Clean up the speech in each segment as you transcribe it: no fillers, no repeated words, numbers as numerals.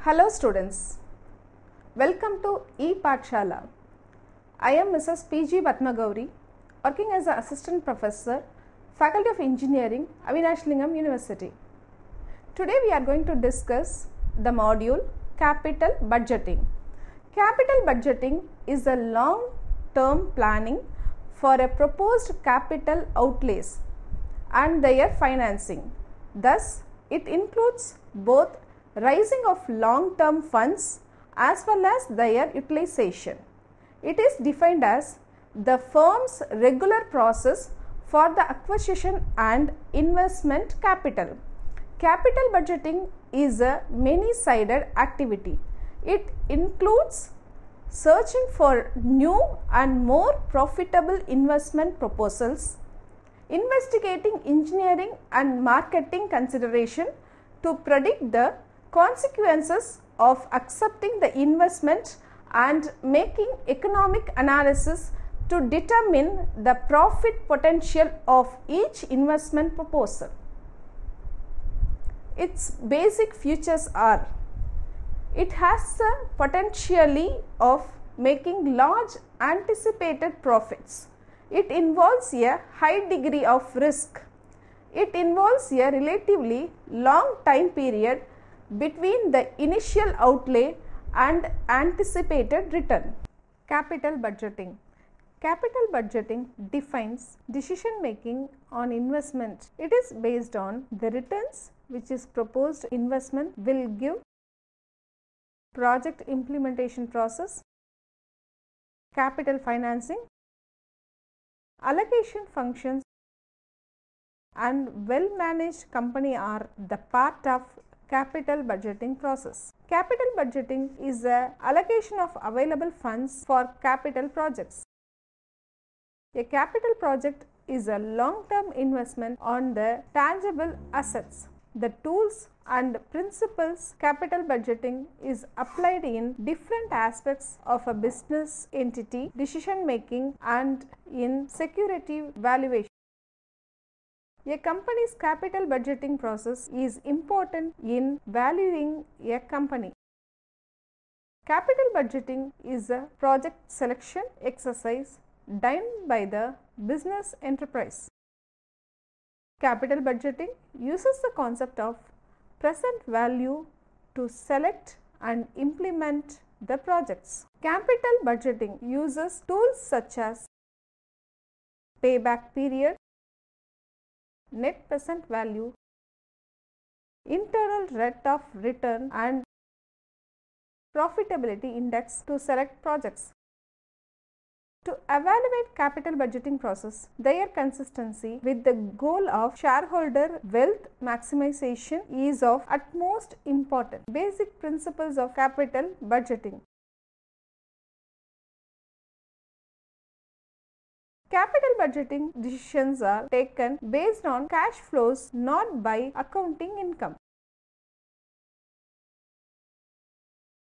Hello students, welcome to E-Pathshala. I am Mrs. P.G. Padmagauri, working as an Assistant Professor, Faculty of Engineering, Avinashlingam University. Today we are going to discuss the module Capital Budgeting. Capital budgeting is a long-term planning for a proposed capital outlays and their financing. Thus, it includes both raising of long-term funds as well as their utilization. It is defined as the firm's regular process for the acquisition and investment capital. Capital budgeting is a many-sided activity. It includes searching for new and more profitable investment proposals, investigating engineering and marketing consideration to predict the consequences of accepting the investment and making economic analysis to determine the profit potential of each investment proposal. Its basic features are: it has the potential of making large anticipated profits. It involves a high degree of risk. It involves a relatively long time period between the initial outlay and anticipated return. Capital budgeting. Capital budgeting defines decision making on investment. It is based on the returns which is proposed investment will give, project implementation process, capital financing, allocation functions, and well-managed company are the part of capital budgeting process. Capital budgeting is the allocation of available funds for capital projects. A capital project is a long-term investment on the tangible assets. The tools and principles capital budgeting is applied in different aspects of a business entity decision making and in security valuation. A company's capital budgeting process is important in valuing a company. Capital budgeting is a project selection exercise done by the business enterprise. Capital budgeting uses the concept of present value to select and implement the projects. Capital budgeting uses tools such as payback period, net present value, internal rate of return, and profitability index to select projects. To evaluate capital budgeting process, their consistency with the goal of shareholder wealth maximization is of utmost importance. Basic principles of capital budgeting. Capital budgeting decisions are taken based on cash flows, not by accounting income.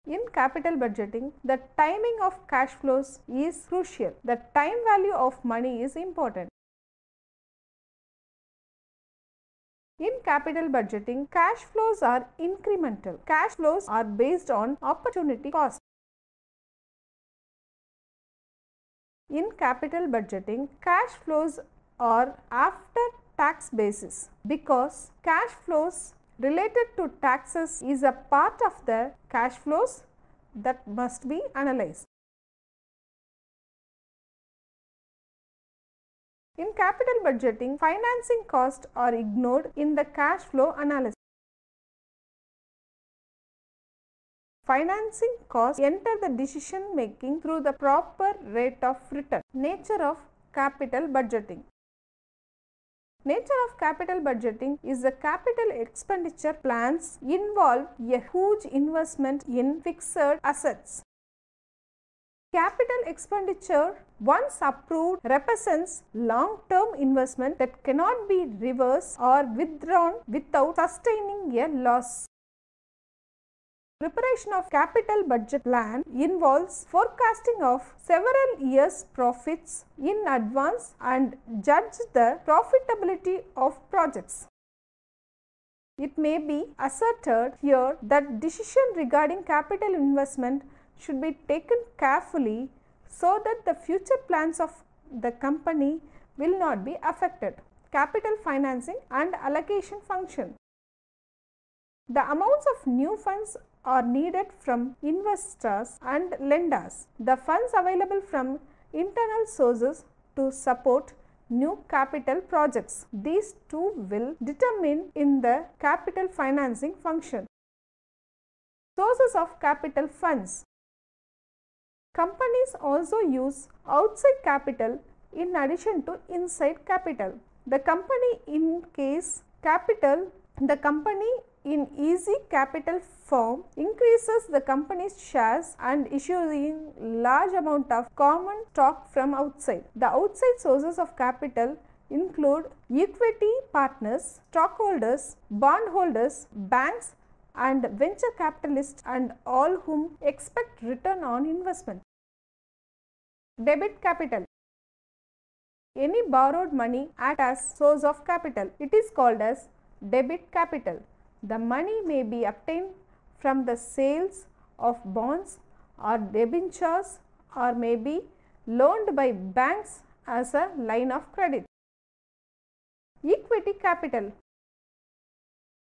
In capital budgeting, the timing of cash flows is crucial. The time value of money is important. In capital budgeting, cash flows are incremental. Cash flows are based on opportunity cost. In capital budgeting, cash flows are after tax basis because cash flows related to taxes is a part of the cash flows that must be analyzed. In capital budgeting, financing costs are ignored in the cash flow analysis. Financing costs enter the decision making through the proper rate of return. Nature of capital budgeting. Nature of capital budgeting is the capital expenditure plans involve a huge investment in fixed assets. Capital expenditure, once approved, represents long-term investment that cannot be reversed or withdrawn without sustaining a loss. Preparation of capital budget plan involves forecasting of several years' profits in advance and judge the profitability of projects. It may be asserted here that decision regarding capital investment should be taken carefully so that the future plans of the company will not be affected. Capital financing and allocation function. The amounts of new funds are needed from investors and lenders. The funds available from internal sources to support new capital projects. These two will determine in the capital financing function. Sources of capital funds. Companies also use outside capital in addition to inside capital. The company in easy capital form increases the company's shares and issuing large amount of common stock from outside. The outside sources of capital include equity partners, stockholders, bondholders, banks and venture capitalists and all whom expect return on investment. Debit capital. Any borrowed money acts as source of capital. It is called as debit capital. The money may be obtained from the sales of bonds or debentures or may be loaned by banks as a line of credit. Equity capital.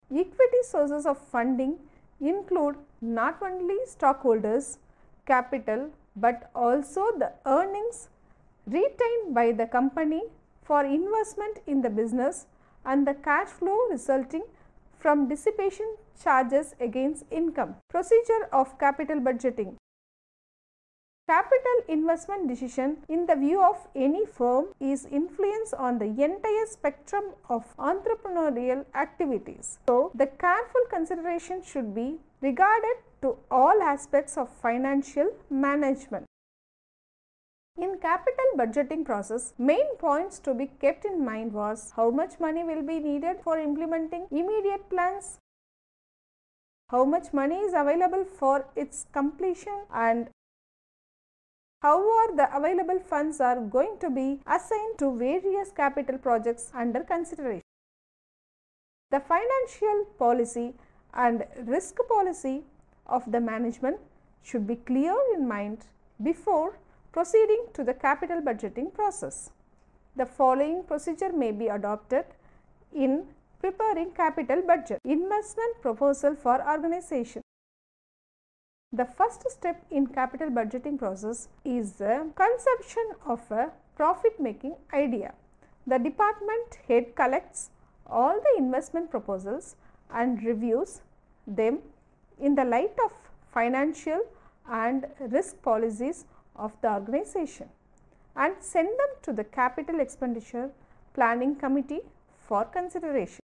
Equity sources of funding include not only stockholders' capital but also the earnings retained by the company for investment in the business and the cash flow resulting from dissipation charges against income. Procedure of capital budgeting. Capital investment decision in the view of any firm is influence on the entire spectrum of entrepreneurial activities. So, the careful consideration should be regarded to all aspects of financial management. In capital budgeting process, main points to be kept in mind was how much money will be needed for implementing immediate plans, how much money is available for its completion, and how are the available funds are going to be assigned to various capital projects under consideration. The financial policy and risk policy of the management should be clear in mind before proceeding to the capital budgeting process. The following procedure may be adopted in preparing capital budget. Investment proposal for organization. The first step in capital budgeting process is the conception of a profit making idea. The department head collects all the investment proposals and reviews them in the light of financial and risk policies of the organization and send them to the capital expenditure planning committee for consideration.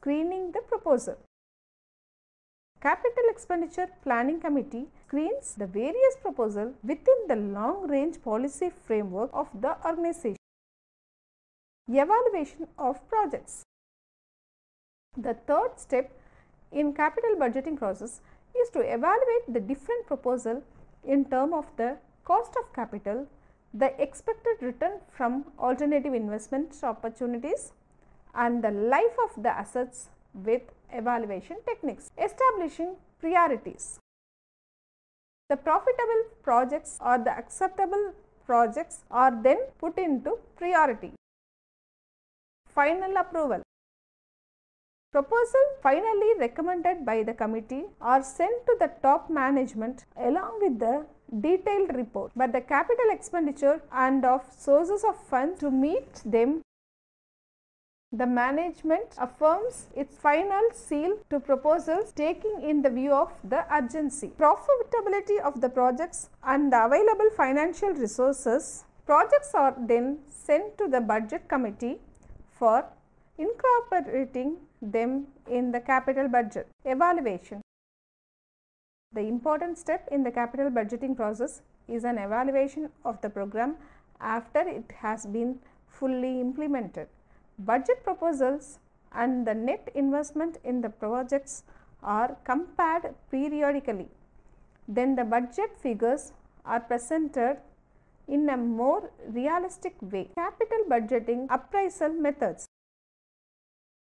Screening the proposal. Capital expenditure planning committee screens the various proposals within the long range policy framework of the organization. Evaluation of projects. The third step in capital budgeting process is to evaluate the different proposals in terms of the cost of capital, the expected return from alternative investment opportunities, and the life of the assets with evaluation techniques. Establishing priorities. The profitable projects or the acceptable projects are then put into priority. Final approval. Proposal finally recommended by the committee are sent to the top management along with the detailed report, but the capital expenditure and of sources of funds to meet them. The management affirms its final seal to proposals taking in the view of the urgency, profitability of the projects and the available financial resources. Projects are then sent to the budget committee for incorporating them in the capital budget. Evaluation. The important step in the capital budgeting process is an evaluation of the program after it has been fully implemented. Budget proposals and the net investment in the projects are compared periodically. Then the budget figures are presented in a more realistic way. Capital budgeting appraisal methods.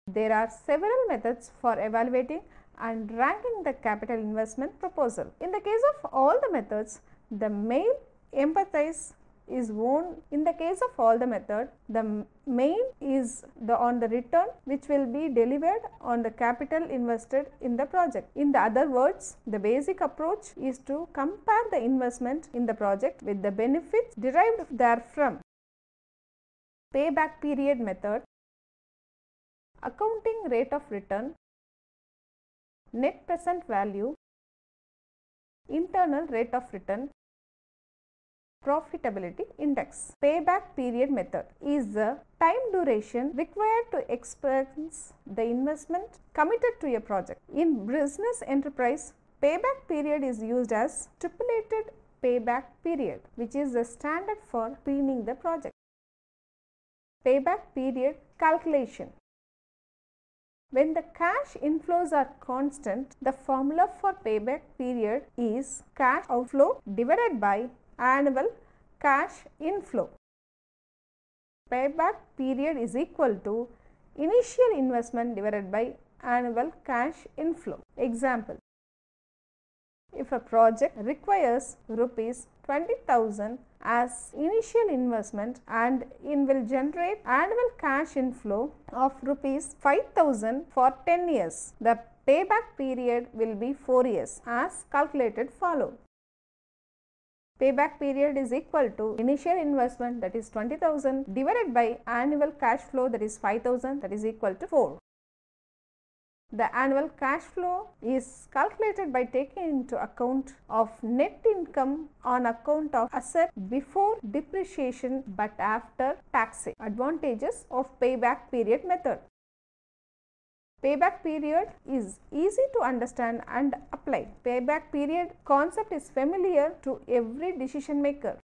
There are several methods for evaluating and ranking the capital investment proposal. In the case of all the methods, the main emphasis is on the main is on the return which will be delivered on the capital invested in the project. In the other words, the basic approach is to compare the investment in the project with the benefits derived therefrom. Payback period method, accounting rate of return, net present value, internal rate of return, profitability index. Payback period method is the time duration required to expense the investment committed to a project. In business enterprise, payback period is used as stipulated payback period, which is the standard for screening the project. Payback period calculation. When the cash inflows are constant, the formula for payback period is cash outflow divided by annual cash inflow. Payback period is equal to initial investment divided by annual cash inflow. Example: if a project requires rupees 20,000 as initial investment and it will generate annual cash inflow of rupees 5,000 for 10 years, the payback period will be 4 years as calculated follow. Payback period is equal to initial investment, that is 20,000, divided by annual cash flow, that is 5,000, that is equal to 4. The annual cash flow is calculated by taking into account of net income on account of asset before depreciation but after taxing. Advantages of payback period method. Payback period is easy to understand and apply. Payback period concept is familiar to every decision maker.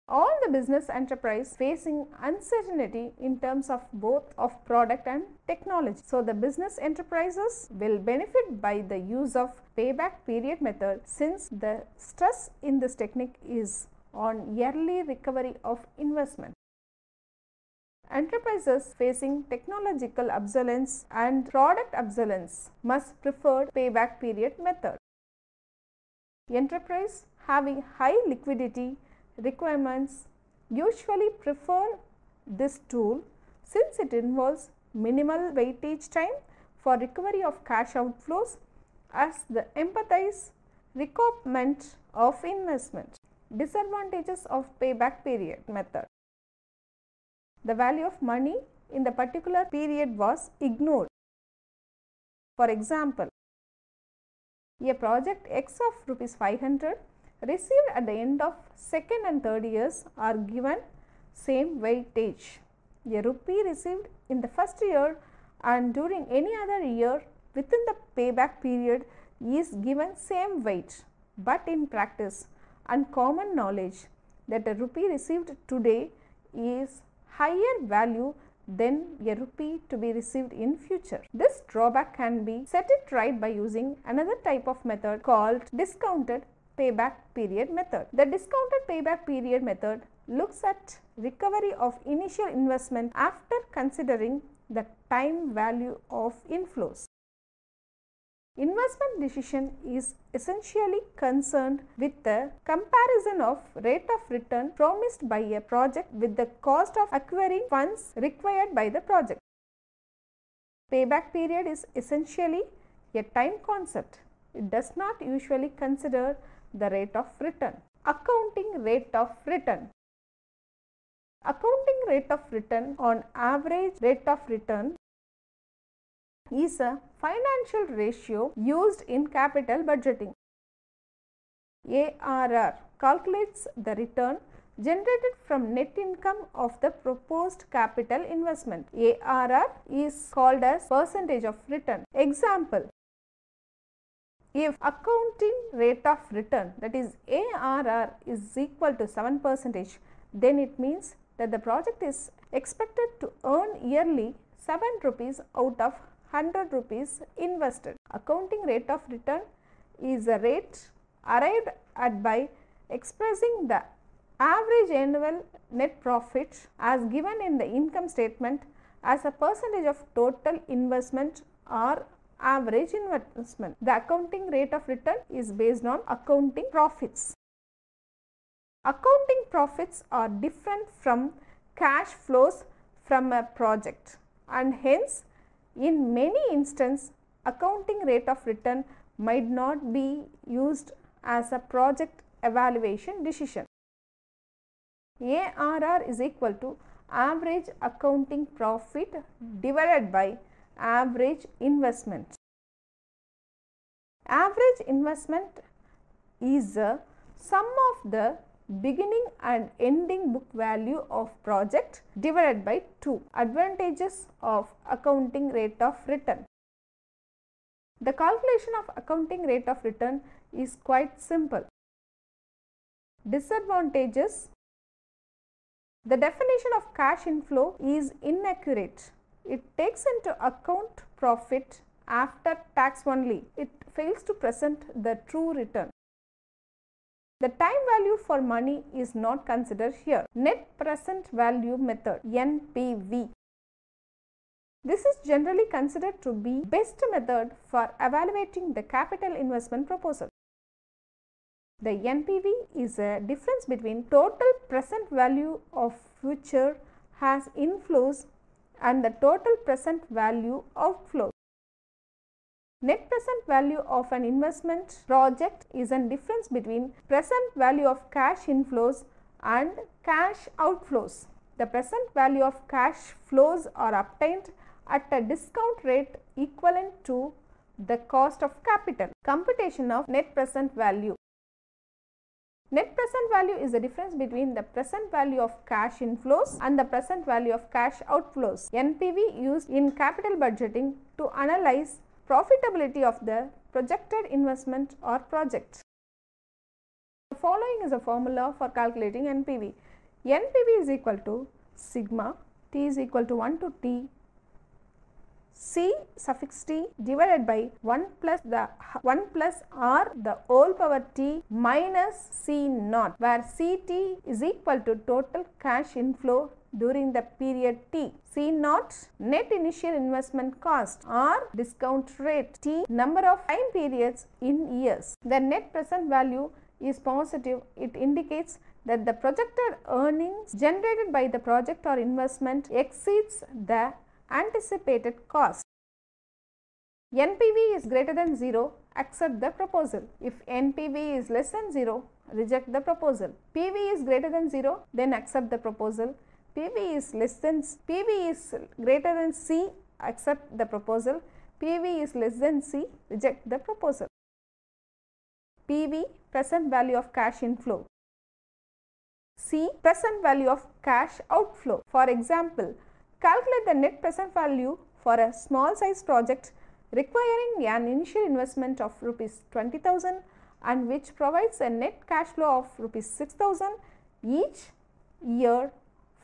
All the business enterprise facing uncertainty in terms of both of product and technology. So, the business enterprises will benefit by the use of payback period method, since the stress in this technique is on early recovery of investment. Enterprises facing technological obsolescence and product obsolescence must prefer payback period method. Enterprise having high liquidity requirements usually prefer this tool, since it involves minimal waitage time for recovery of cash outflows as the empathize recoupment of investment. Disadvantages of payback period method. The value of money in the particular period was ignored. For example, a project X of rupees 500 received at the end of second and third years are given same weightage. A rupee received in the first year and during any other year within the payback period is given same weight, but in practice uncommon knowledge that a rupee received today is higher value than a rupee to be received in future. This drawback can be set it right by using another type of method called discounted payback period method. The discounted payback period method looks at recovery of initial investment after considering the time value of inflows. Investment decision is essentially concerned with the comparison of rate of return promised by a project with the cost of acquiring funds required by the project. Payback period is essentially a time concept. It does not usually consider the rate of return. Accounting rate of return. Accounting rate of return on average rate of return is a financial ratio used in capital budgeting. ARR calculates the return generated from net income of the proposed capital investment. ARR is called as percentage of return. Example: if accounting rate of return, that is ARR, is equal to 7%, then it means that the project is expected to earn yearly 7 rupees out of 100 rupees invested. Accounting rate of return is a rate arrived at by expressing the average annual net profit as given in the income statement as a percentage of total investment or average investment. The accounting rate of return is based on accounting profits. Accounting profits are different from cash flows from a project, and hence in many instances accounting rate of return might not be used as a project evaluation decision. ARR is equal to average accounting profit divided by average investment. Average investment is the sum of the beginning and ending book value of project divided by 2. Advantages of accounting rate of return. The calculation of accounting rate of return is quite simple. Disadvantages: the definition of cash inflow is inaccurate. It takes into account profit after tax only. It fails to present the true return. The time value for money is not considered here. Net present value method, NPV. This is generally considered to be best method for evaluating the capital investment proposal. The NPV is a difference between total present value of future has inflows and the total present value outflows. Net present value of an investment project is a difference between present value of cash inflows and cash outflows. The present value of cash flows are obtained at a discount rate equivalent to the cost of capital. Computation of net present value. Net present value is the difference between the present value of cash inflows and the present value of cash outflows. NPV used in capital budgeting to analyze profitability of the projected investment or project. The following is a formula for calculating NPV. NPV is equal to sigma T is equal to 1 to T C suffix T divided by 1 plus R the whole power T minus C naught, where CT is equal to total cash inflow during the period T. C naught net initial investment cost, R discount rate, T number of time periods in years. The net present value is positive. It indicates that the projected earnings generated by the project or investment exceeds the anticipated cost. NPV is greater than 0, accept the proposal. If NPV is less than 0, reject the proposal. PV is greater than 0, then accept the proposal. PV is greater than C, accept the proposal. PV is less than C, reject the proposal. PV, present value of cash inflow. C, present value of cash outflow. For example, calculate the net present value for a small size project requiring an initial investment of rupees 20,000 and which provides a net cash flow of rupees 6,000 each year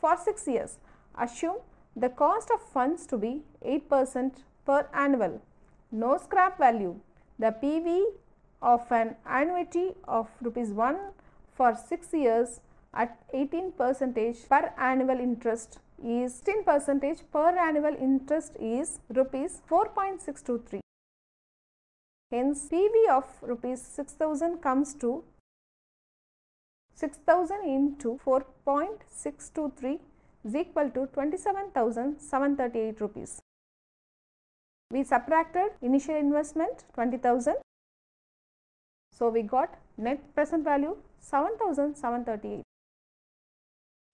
for 6 years. Assume the cost of funds to be 8% per annual. No scrap value. The PV of an annuity of rupees 1 for 6 years at 18% per annual interest is 10% per annual interest is rupees 4.623. Hence, PV of rupees 6,000 comes to 6,000 into 4.623 is equal to 27,738 rupees. We subtracted initial investment 20,000. So, we got net present value 7,738.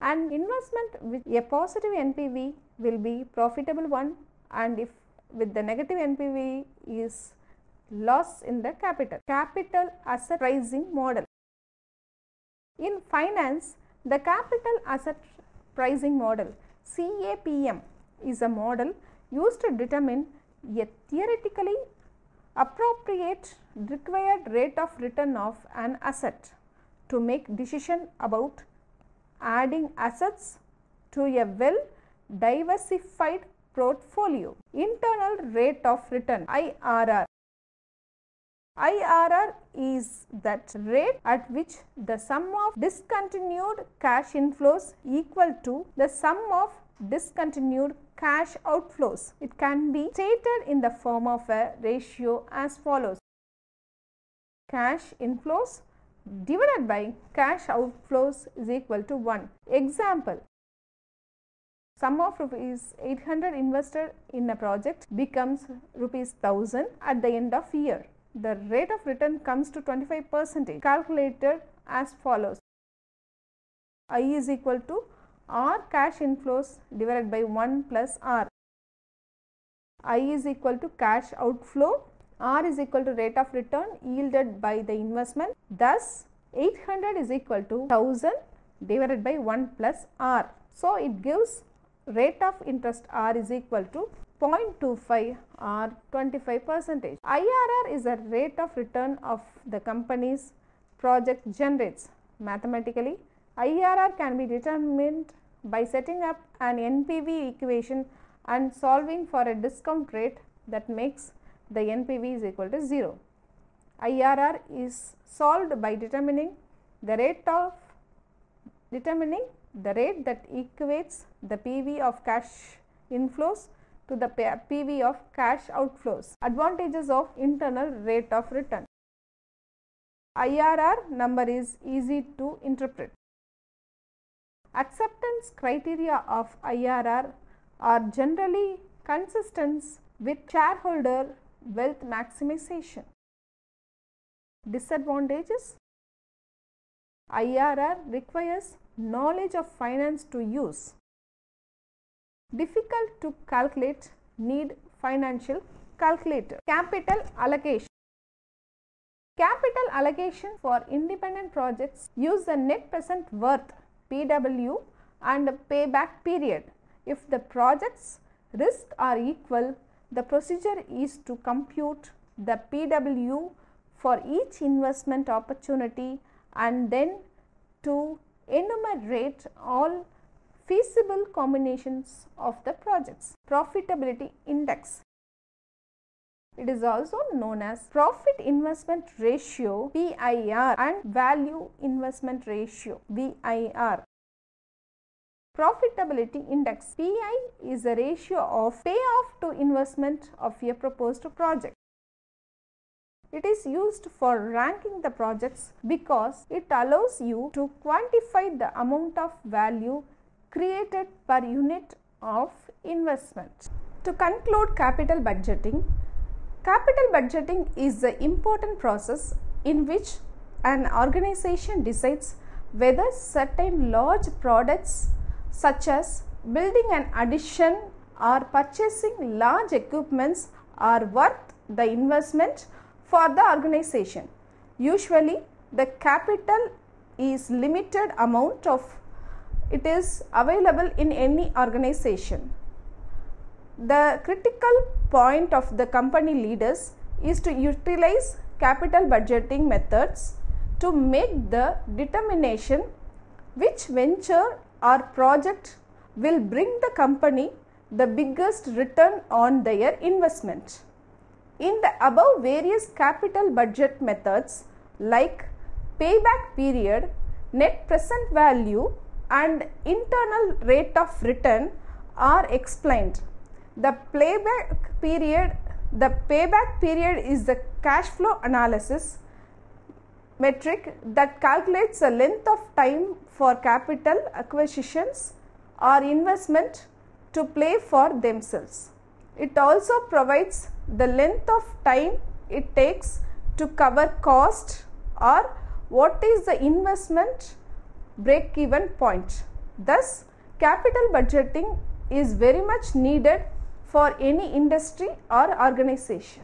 And investment with a positive NPV will be profitable one, and if with the negative NPV is loss in the capital. Capital asset pricing model. In finance, the capital asset pricing model CAPM is a model used to determine a theoretically appropriate required rate of return of an asset to make decision about adding assets to a well diversified portfolio. Internal rate of return IRR. IRR is that rate at which the sum of discontinued cash inflows equal to the sum of discontinued cash outflows. It can be stated in the form of a ratio as follows: cash inflows divided by cash outflows is equal to 1. Example: sum of ₹800 invested in a project becomes ₹1000 at the end of year. The rate of return comes to 25%, calculated as follows: I is equal to R cash inflows divided by 1 plus R. I is equal to cash outflow, R is equal to rate of return yielded by the investment. Thus, 800 is equal to 1000 divided by 1 plus R. So, it gives rate of interest R is equal to 0.25 or 25%. IRR is a rate of return of the company's project generates. Mathematically, IRR can be determined by setting up an NPV equation and solving for a discount rate that makes the NPV is equal to 0. IRR is solved by determining the rate that equates the PV of cash inflows to the PV of cash outflows. Advantages of internal rate of return. IRR number is easy to interpret. Acceptance criteria of IRR are generally consistent with shareholder wealth maximization. Disadvantages: IRR requires knowledge of finance to use. Difficult to calculate, need financial calculator. Capital allocation. Capital allocation for independent projects use the net present worth PW and payback period. If the project's risks are equal, the procedure is to compute the PW for each investment opportunity and then to enumerate all feasible combinations of the projects. Profitability Index. It is also known as Profit Investment Ratio PIR and Value Investment Ratio VIR. Profitability Index PI is a ratio of payoff to investment of a proposed project. It is used for ranking the projects because it allows you to quantify the amount of value created per unit of investment. To conclude capital budgeting is the important process in which an organization decides whether certain large products such as building an addition or purchasing large equipments are worth the investment for the organization. Usually, the capital is limited amount of it is available in any organization. The critical point of the company leaders is to utilize capital budgeting methods to make the determination which venture or project will bring the company the biggest return on their investment. In the above various capital budget methods like payback period, net present value and internal rate of return are explained. The payback period is the cash flow analysis metric that calculates the length of time for capital acquisitions or investment to play for themselves. It also provides the length of time it takes to cover cost or what is the investment break-even point. Thus, capital budgeting is very much needed for any industry or organization.